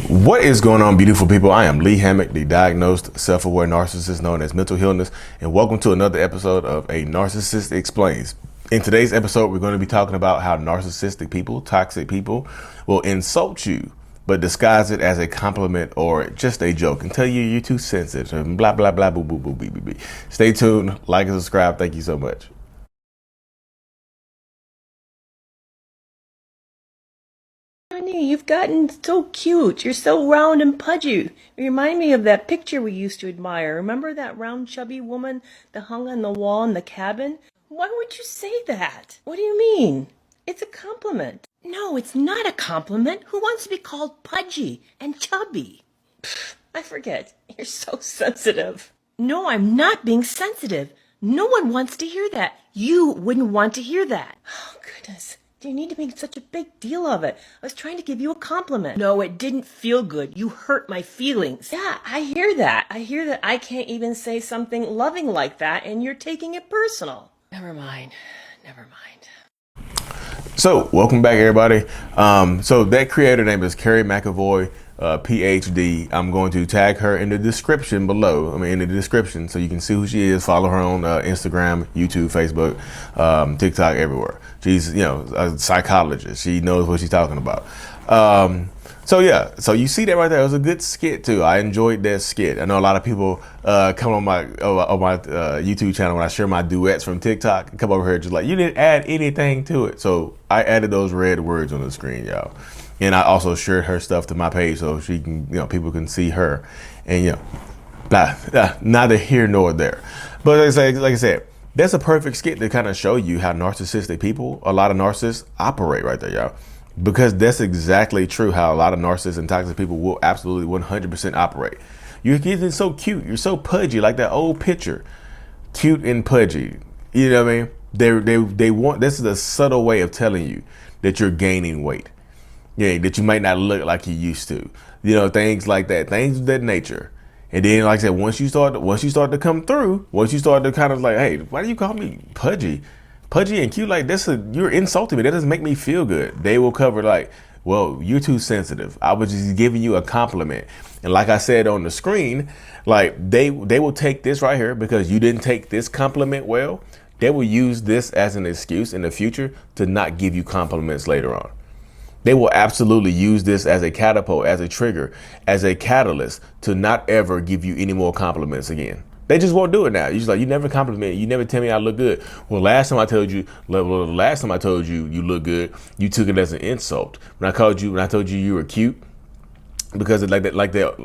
What is going on, beautiful people? I am Lee Hammock, the diagnosed self-aware narcissist known as Mental Illness, and welcome to another episode of A Narcissist Explains. In today's episode, we're going to be talking about how narcissistic people, toxic people, will insult you, but disguise it as a compliment or just a joke and tell you you're too sensitive and blah, blah, blah, boo, boo, boo, boo, boo, boo. Stay tuned, like and subscribe. Thank you so much. Honey, you've gotten so cute. You're so round and pudgy. You remind me of that picture we used to admire. Remember that round, chubby woman that hung on the wall in the cabin? Why would you say that? What do you mean? It's a compliment. No, it's not a compliment. Who wants to be called pudgy and chubby? Pfft, I forget. You're so sensitive. No, I'm not being sensitive. No one wants to hear that. You wouldn't want to hear that. Oh, goodness. Do you need to make such a big deal of it? I was trying to give you a compliment. No, it didn't feel good. You hurt my feelings. Yeah, I hear that. I hear that I can't even say something loving like that, and you're taking it personal. Never mind. Never mind. So, welcome back, everybody. So that creator name is Carrie McAvoy, PhD. I'm going to tag her in the description below. In the description, so you can see who she is. Follow her on Instagram, YouTube, Facebook, TikTok, everywhere. She's, a psychologist. She knows what she's talking about. So you see that right there. It was a good skit too. I enjoyed that skit. I know a lot of people come on my YouTube channel when I share my duets from TikTok. Come over here just like, you didn't add anything to it. So I added those red words on the screen, y'all. And I also shared her stuff to my page so she can, people can see her. And neither here nor there. But like I said, that's a perfect skit to kind of show you how narcissistic people, a lot of narcissists operate right there, y'all. Because that's exactly true how a lot of narcissists and toxic people will absolutely 100% operate. You're getting so cute. You're so pudgy, like that old picture. Cute and pudgy. You know what I mean? They want, this is a subtle way of telling you that you're gaining weight. Yeah, that you might not look like you used to. Things like that. Things of that nature. And then, like I said, once you start to come through, once you start to kind of like, hey, why do you call me pudgy and cute like this? You're insulting me. That doesn't make me feel good. They will cover like, well, you're too sensitive. I was just giving you a compliment. And like I said on the screen, like they will take this right here because you didn't take this compliment well. They will use this as an excuse in the future to not give you compliments later on. They will absolutely use this as a catapult, as a trigger, as a catalyst to not ever give you any more compliments again. They just won't do it now. You're just like, you never compliment me. You never tell me I look good. Well, last time I told you you look good, you took it as an insult. When I told you you were cute, because when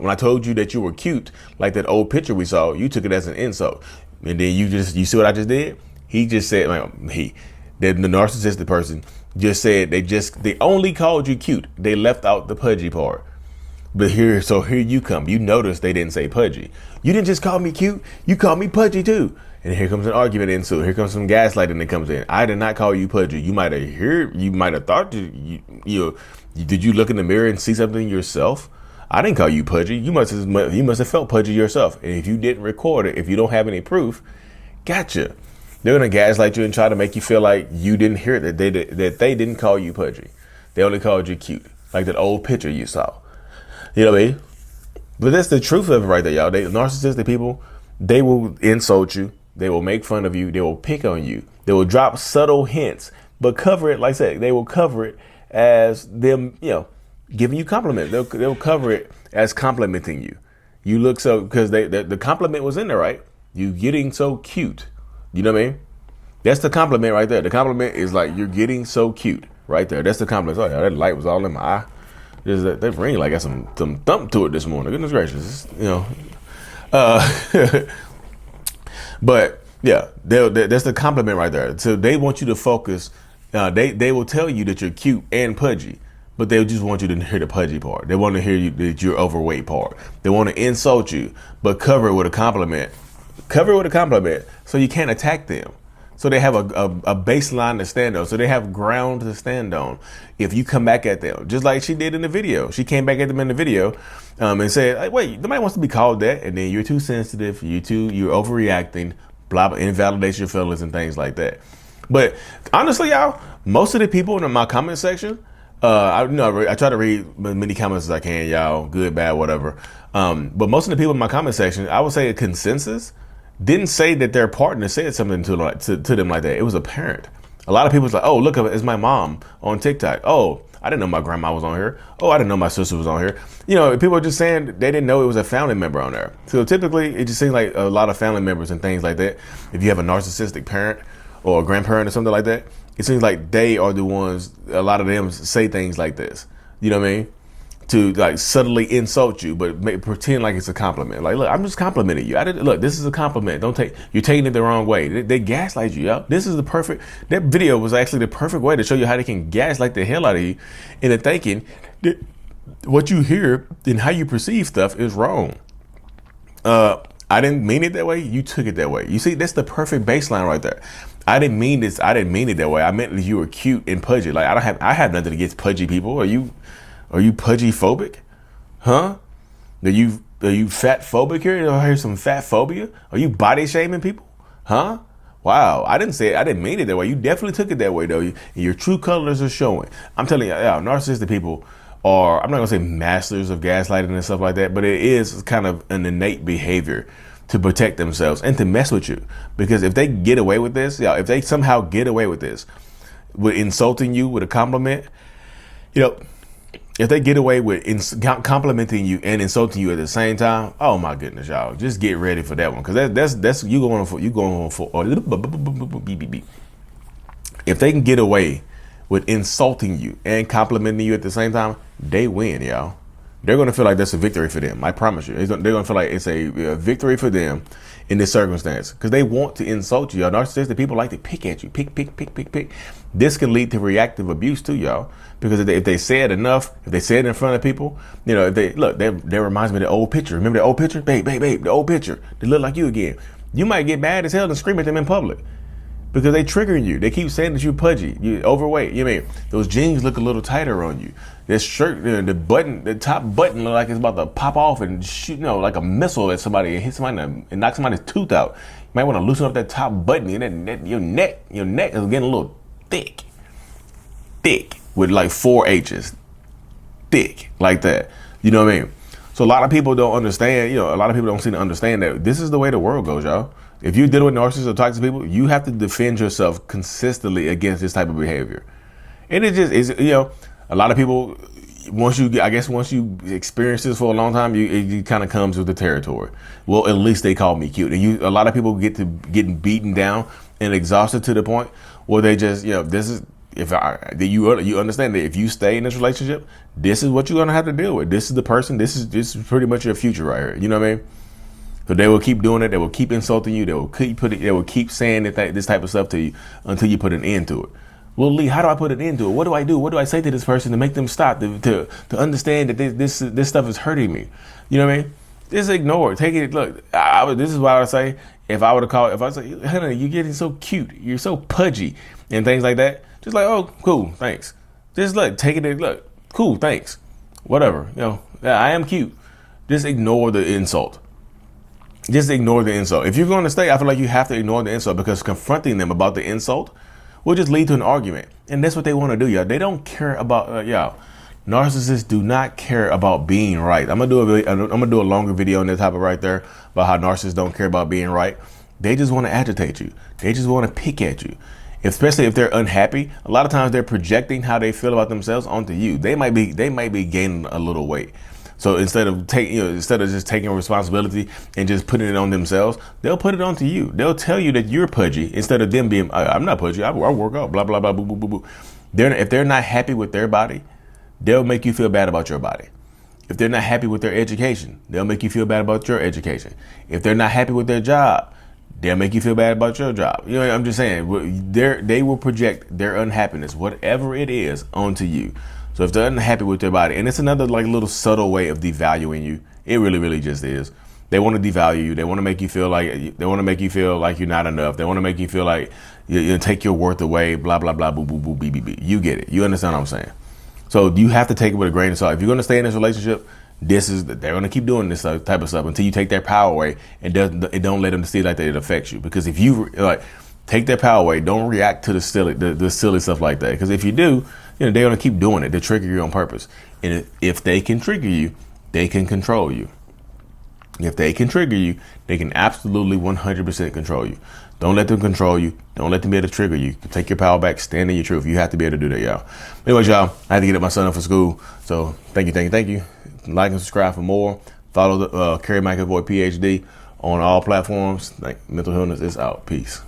I told you that you were cute, like that old picture we saw, you took it as an insult. And then you see what I just did? He just said, the narcissistic person just said they only called you cute. They left out the pudgy part. But here you come. You notice they didn't say pudgy. You didn't just call me cute. You called me pudgy too. And here comes an argument ensued. Here comes some gaslighting that comes in. I did not call you pudgy. You might have thought did you look in the mirror and see something yourself? I didn't call you pudgy. You must have felt pudgy yourself. And if you didn't record it, if you don't have any proof, gotcha. They're gonna gaslight you and try to make you feel like you didn't hear it, that they didn't call you pudgy. They only called you cute, like that old picture you saw. You know what I mean? But that's the truth of it right there, y'all. Narcissistic people, they will insult you. They will make fun of you. They will pick on you. They will drop subtle hints, but cover it, like I said, they will cover it as them, giving you compliments. They'll cover it as complimenting you. You look so, because the compliment was in there, right? You getting so cute. You know what I mean? That's the compliment right there. The compliment is like, you're getting so cute right there. That's the compliment. Oh, yeah, that light was all in my eye. That ring like got some thump to it this morning. Goodness gracious, But yeah, that's the compliment right there. So they want you to focus. They will tell you that you're cute and pudgy, but they just want you to hear the pudgy part. They want to hear you that you're overweight part. They want to insult you, but cover it with a compliment. Cover it with a compliment so you can't attack them. So they have a baseline to stand on. So they have ground to stand on. If you come back at them, just like she did in the video, she came back at them in the video and said, like, wait, nobody wants to be called that. And then you're too sensitive. You're overreacting, blah, blah, invalidates your feelings and things like that. But honestly, y'all, most of the people in my comment section, I try to read as many comments as I can, y'all. Good, bad, whatever. But most of the people in my comment section, I would say a consensus, didn't say that their partner said something to them like that. It was a parent. A lot of people was like, oh, look, it's my mom on TikTok. Oh, I didn't know my grandma was on here. Oh, I didn't know my sister was on here. You know, people are just saying they didn't know it was a family member on there. So typically, it just seems like a lot of family members and things like that. If you have a narcissistic parent or a grandparent or something like that, it seems like they are the ones, a lot of them say things like this. You know what I mean? To like subtly insult you, but pretend like it's a compliment. Like, look, I'm just complimenting you. Look, this is a compliment. You're taking it the wrong way. They gaslight you, yo. This is that video was actually the perfect way to show you how they can gaslight the hell out of you into thinking that what you hear and how you perceive stuff is wrong. I didn't mean it that way. You took it that way. You see, that's the perfect baseline right there. I didn't mean this. I didn't mean it that way. I meant that you were cute and pudgy. Like, I have nothing against pudgy people. Are you pudgy phobic? Huh? Are you fat phobic here? I hear some fat phobia. Are you body shaming people? Huh? Wow. I didn't mean it that way. You definitely took it that way though. Your true colors are showing. I'm telling you, narcissistic people are, I'm not gonna say masters of gaslighting and stuff like that, but it is kind of an innate behavior to protect themselves and to mess with you. Because if they get away with this, if they somehow get away with this, with insulting you with a compliment, if they get away with complimenting you and insulting you at the same time, oh my goodness, y'all, just get ready for that one, because that's you going for. If they can get away with insulting you and complimenting you at the same time, they win, y'all. They're going to feel like that's a victory for them. I promise you. They're going to feel like it's a victory for them in this circumstance, because they want to insult you. Y'all, narcissistic people like to pick at you. Pick. This can lead to reactive abuse too, y'all. Because if they say it enough, if they say it in front of people, if they look, that reminds me of the old picture. Remember the old picture? Babe, the old picture. They look like you again. You might get mad as hell and scream at them in public, because they triggering you. They keep saying that you're pudgy, you overweight. You mean those jeans look a little tighter on you. This shirt, the top button look like it's about to pop off and shoot, like a missile at somebody and hit somebody and knock somebody's tooth out. You might want to loosen up that top button. Your neck is getting a little thick with like 4 H's, thick like that. You know what I mean? So a lot of people don't understand. A lot of people don't seem to understand that this is the way the world goes, y'all. If you're dealing with narcissists or toxic people, you have to defend yourself consistently against this type of behavior. And it just is, a lot of people, once you experience this for a long time, it kind of comes with the territory. Well, at least they call me cute. And a lot of people get to getting beaten down and exhausted to the point where they just, this is, you understand that if you stay in this relationship, this is what you're gonna have to deal with. This is the person. This is pretty much your future right here. You know what I mean? So they will keep doing it. They will keep insulting you. They will keep saying this type of stuff to you until you put an end to it. Well, Lee, how do I put an end to it? What do I do? What do I say to this person to make them stop, to understand that this stuff is hurting me? You know what I mean? Just ignore it. Take it. Look, this is what I would say. If I say, honey, you're getting so cute. You're so pudgy and things like that. Just like, oh, cool, thanks. Just look, cool, thanks. Whatever, I am cute. Just ignore the insult. Just ignore the insult. If you're going to stay, I feel like you have to ignore the insult, because confronting them about the insult will just lead to an argument. And that's what they want to do, y'all. They don't care about, y'all. Narcissists do not care about being right. I'm gonna do a longer video on that topic right there about how narcissists don't care about being right. They just want to agitate you. They just want to pick at you. Especially if they're unhappy, a lot of times they're projecting how they feel about themselves onto you. They might be gaining a little weight. So instead of just taking responsibility and just putting it on themselves, they'll put it onto you. They'll tell you that you're pudgy instead of them being, I'm not pudgy. I work out, blah, blah, blah, boo, boo, boo, boo. If they're not happy with their body, they'll make you feel bad about your body. If they're not happy with their education, they'll make you feel bad about your education. If they're not happy with their job, they'll make you feel bad about your job. I'm just saying, they will project their unhappiness, whatever it is, onto you. So if they're unhappy with their body, and it's another little subtle way of devaluing you. It really, really just is. They want to devalue you. They want to make you feel like you're not enough. They want to make you feel like you take your worth away. Blah blah blah. Boo boo boo. Bee bee bee. You get it. You understand what I'm saying? So you have to take it with a grain of salt. If you're going to stay in this relationship, they're going to keep doing this type of stuff until you take their power away, and don't let them see like that it affects you. Because if you take their power away, don't react to the silly stuff like that. Because if you do, they're going to keep doing it to trigger you on purpose. And if they can trigger you, they can control you. If they can trigger you, they can absolutely 100% control you. Don't let them control you. Don't let them be able to trigger you. Take your power back. Stand in your truth. You have to be able to do that, y'all. Anyways, y'all, I had to get up my son up for school. So thank you. Like and subscribe for more. Follow the Carrie McAvoy PhD on all platforms. Like, mental illness is out. Peace.